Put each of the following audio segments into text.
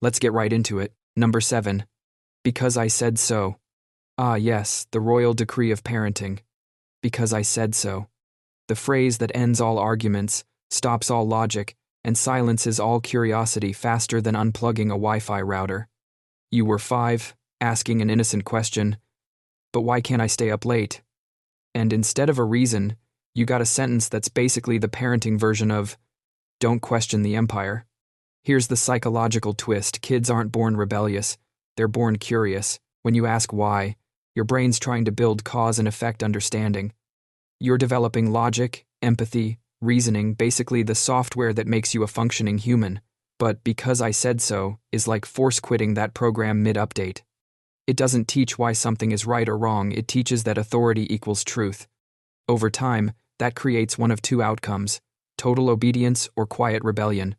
Let's get right into it. Number 7. Because I said so. Ah, yes, the royal decree of parenting. Because I said so. The phrase that ends all arguments, stops all logic, and silences all curiosity faster than unplugging a Wi-Fi router. You were 5, asking an innocent question, but why can't I stay up late? And instead of a reason, you got a sentence that's basically the parenting version of, don't question the empire. Here's the psychological twist. Kids aren't born rebellious. They're born curious. When you ask why, your brain's trying to build cause and effect understanding. You're developing logic, empathy, reasoning, basically the software that makes you a functioning human. But because I said so is like force quitting that program mid-update. It doesn't teach why something is right or wrong, it teaches that authority equals truth. Over time, that creates one of two outcomes: total obedience or quiet rebellion.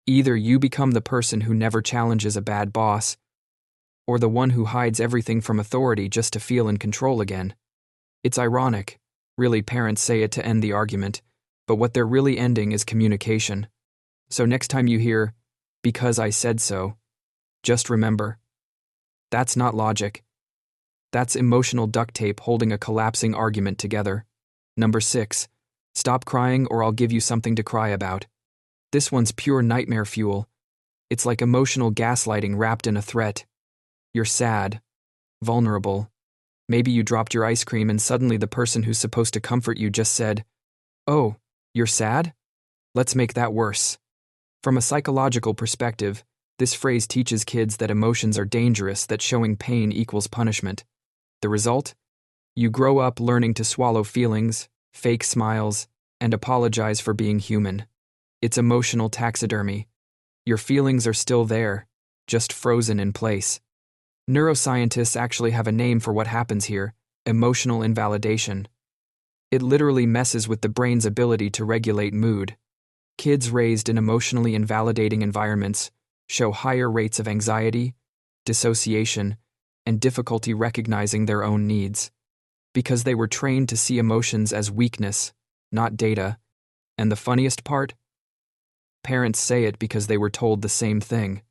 Either you become the person who never challenges a bad boss, or the one who hides everything from authority just to feel in control again. It's ironic. Really, parents say it to end the argument, but what they're really ending is communication. So next time you hear, because I said so, just remember, that's not logic. That's emotional duct tape holding a collapsing argument together. Number 6. Stop crying or I'll give you something to cry about. This one's pure nightmare fuel. It's like emotional gaslighting wrapped in a threat. You're sad, vulnerable. Maybe you dropped your ice cream and suddenly the person who's supposed to comfort you just said, "Oh, you're sad? Let's make that worse." From a psychological perspective, this phrase teaches kids that emotions are dangerous, that showing pain equals punishment. The result? You grow up learning to swallow feelings, fake smiles, and apologize for being human. It's emotional taxidermy. Your feelings are still there, just frozen in place. Neuroscientists actually have a name for what happens here: emotional invalidation. It literally messes with the brain's ability to regulate mood. Kids raised in emotionally invalidating environments show higher rates of anxiety, dissociation, and difficulty recognizing their own needs, because they were trained to see emotions as weakness, not data. And the funniest part? Parents say it because they were told the same thing.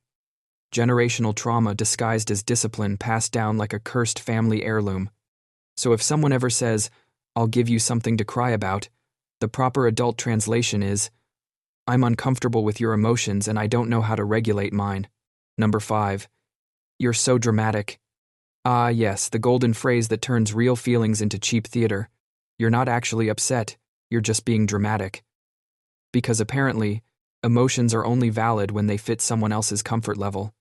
Generational trauma disguised as discipline passed down like a cursed family heirloom. So if someone ever says, "I'll give you something to cry about," the proper adult translation is, "I'm uncomfortable with your emotions and I don't know how to regulate mine." Number 5. You're so dramatic. Ah, yes, the golden phrase that turns real feelings into cheap theater. You're not actually upset, you're just being dramatic. Because apparently, emotions are only valid when they fit someone else's comfort level.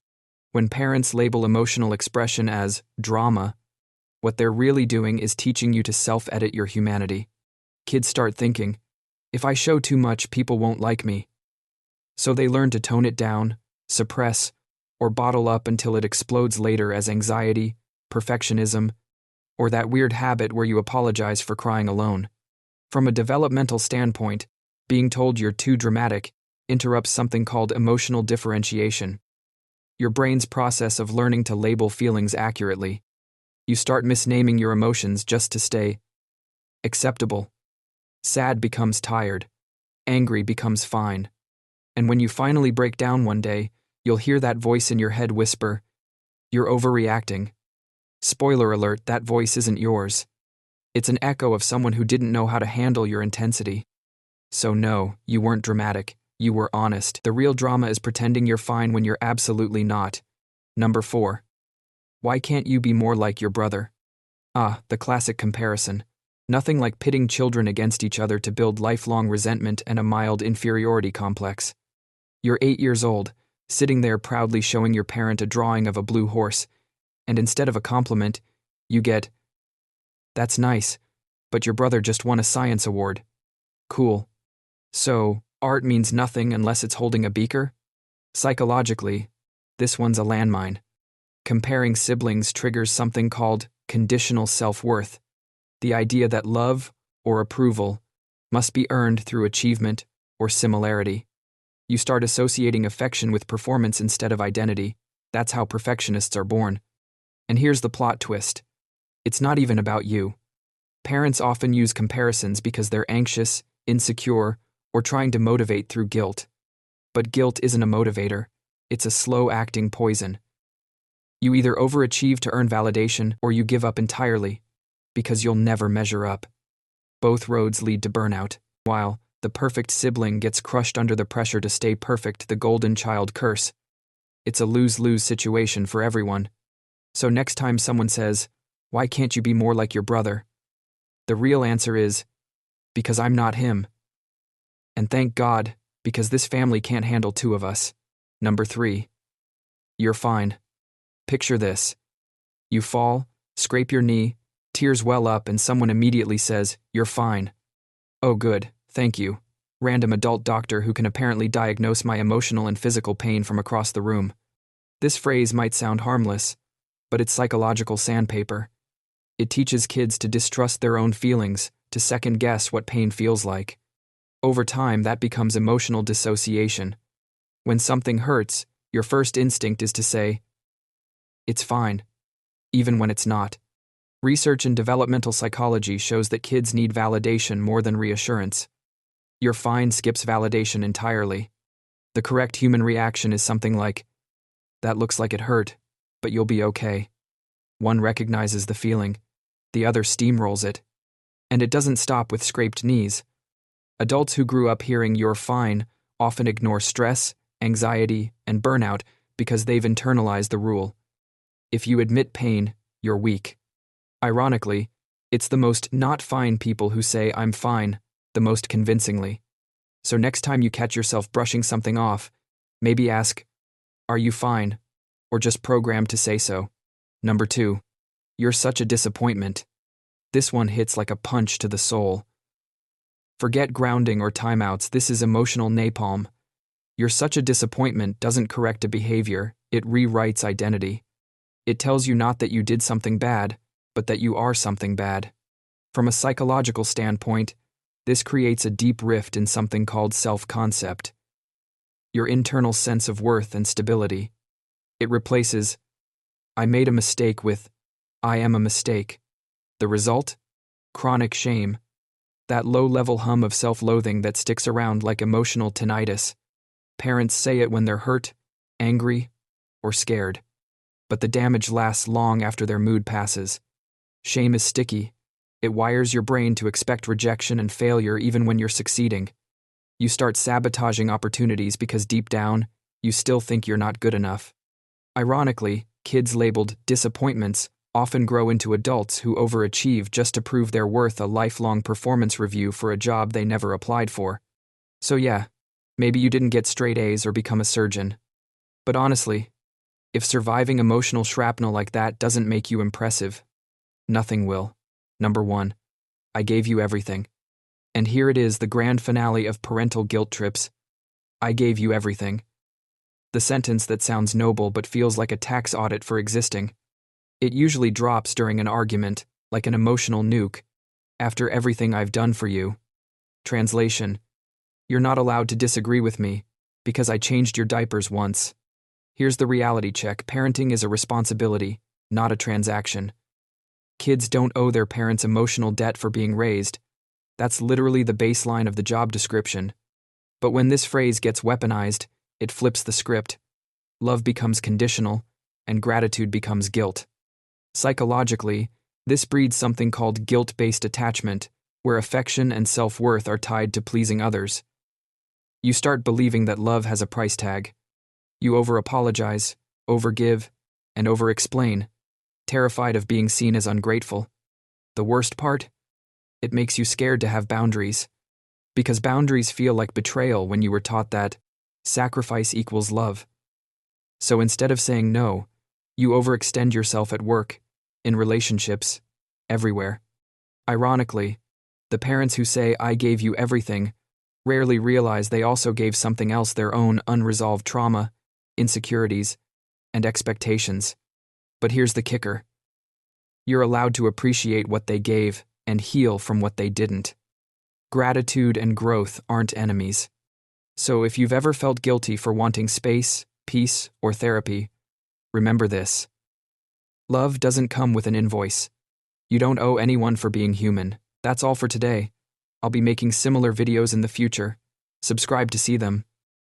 When parents label emotional expression as drama, what they're really doing is teaching you to self-edit your humanity. Kids start thinking, if I show too much, people won't like me. So they learn to tone it down, suppress, or bottle up until it explodes later as anxiety, perfectionism, or that weird habit where you apologize for crying alone. From a developmental standpoint, being told you're too dramatic interrupts something called emotional differentiation. Your brain's process of learning to label feelings accurately. You start misnaming your emotions just to stay acceptable. Sad becomes tired. Angry becomes fine. And when you finally break down one day, you'll hear that voice in your head whisper, "You're overreacting." Spoiler alert, that voice isn't yours. It's an echo of someone who didn't know how to handle your intensity. So no, you weren't dramatic. You were honest. The real drama is pretending you're fine when you're absolutely not. Number 4. Why can't you be more like your brother? Ah, the classic comparison. Nothing like pitting children against each other to build lifelong resentment and a mild inferiority complex. You're 8 years old, sitting there proudly showing your parent a drawing of a blue horse, and instead of a compliment, you get, "That's nice, but your brother just won a science award." Cool. So, art means nothing unless it's holding a beaker? Psychologically, this one's a landmine. Comparing siblings triggers something called conditional self-worth, the idea that love or approval must be earned through achievement or similarity. You start associating affection with performance instead of identity. That's how perfectionists are born. And here's the plot twist. It's not even about you. Parents often use comparisons because they're anxious, insecure, or trying to motivate through guilt. But guilt isn't a motivator. It's a slow-acting poison. You either overachieve to earn validation or you give up entirely, because you'll never measure up. Both roads lead to burnout. While the perfect sibling gets crushed under the pressure to stay perfect, the golden child curse. It's a lose-lose situation for everyone. So next time someone says, "Why can't you be more like your brother?" the real answer is, because I'm not him. And thank God, because this family can't handle two of us. Number 3. You're fine. Picture this. You fall, scrape your knee, tears well up, and someone immediately says, "You're fine." Oh good, thank you. Random adult doctor who can apparently diagnose my emotional and physical pain from across the room. This phrase might sound harmless, but it's psychological sandpaper. It teaches kids to distrust their own feelings, to second-guess what pain feels like. Over time, that becomes emotional dissociation. When something hurts, your first instinct is to say, "It's fine," even when it's not. Research in developmental psychology shows that kids need validation more than reassurance. "You're fine" skips validation entirely. The correct human reaction is something like, "That looks like it hurt, but you'll be okay." One recognizes the feeling, the other steamrolls it. And it doesn't stop with scraped knees. Adults who grew up hearing "you're fine" often ignore stress, anxiety, and burnout because they've internalized the rule. If you admit pain, you're weak. Ironically, it's the most not fine people who say "I'm fine" the most convincingly. So next time you catch yourself brushing something off, maybe ask, "Are you fine?" or just programmed to say so. Number 2. You're such a disappointment. This one hits like a punch to the soul. Forget grounding or timeouts, this is emotional napalm. "You're such a disappointment" doesn't correct a behavior, it rewrites identity. It tells you not that you did something bad, but that you are something bad. From a psychological standpoint, this creates a deep rift in something called self-concept. Your internal sense of worth and stability. It replaces, "I made a mistake" with, "I am a mistake." The result? Chronic shame. That low-level hum of self-loathing that sticks around like emotional tinnitus. Parents say it when they're hurt, angry, or scared. But the damage lasts long after their mood passes. Shame is sticky. It wires your brain to expect rejection and failure even when you're succeeding. You start sabotaging opportunities because deep down, you still think you're not good enough. Ironically, kids labeled disappointments often grow into adults who overachieve just to prove their worth, a lifelong performance review for a job they never applied for. So yeah, maybe you didn't get straight A's or become a surgeon. But honestly, if surviving emotional shrapnel like that doesn't make you impressive, nothing will. Number 1. I gave you everything. And here it is, the grand finale of parental guilt trips. I gave you everything. The sentence that sounds noble but feels like a tax audit for existing. It usually drops during an argument, like an emotional nuke. "After everything I've done for you." Translation: You're not allowed to disagree with me, because I changed your diapers once. Here's the reality check: parenting is a responsibility, not a transaction. Kids don't owe their parents emotional debt for being raised. That's literally the baseline of the job description. But when this phrase gets weaponized, it flips the script. Love becomes conditional, and gratitude becomes guilt. Psychologically, this breeds something called guilt-based attachment, where affection and self-worth are tied to pleasing others. You start believing that love has a price tag. You over-apologize, over-give, and over-explain, terrified of being seen as ungrateful. The worst part? It makes you scared to have boundaries. Because boundaries feel like betrayal when you were taught that sacrifice equals love. So instead of saying no, you overextend yourself at work, in relationships, everywhere. Ironically, the parents who say "I gave you everything" rarely realize they also gave something else: their own unresolved trauma, insecurities, and expectations. But here's the kicker. You're allowed to appreciate what they gave and heal from what they didn't. Gratitude and growth aren't enemies. So if you've ever felt guilty for wanting space, peace, or therapy, remember this. Love doesn't come with an invoice. You don't owe anyone for being human. That's all for today. I'll be making similar videos in the future. Subscribe to see them.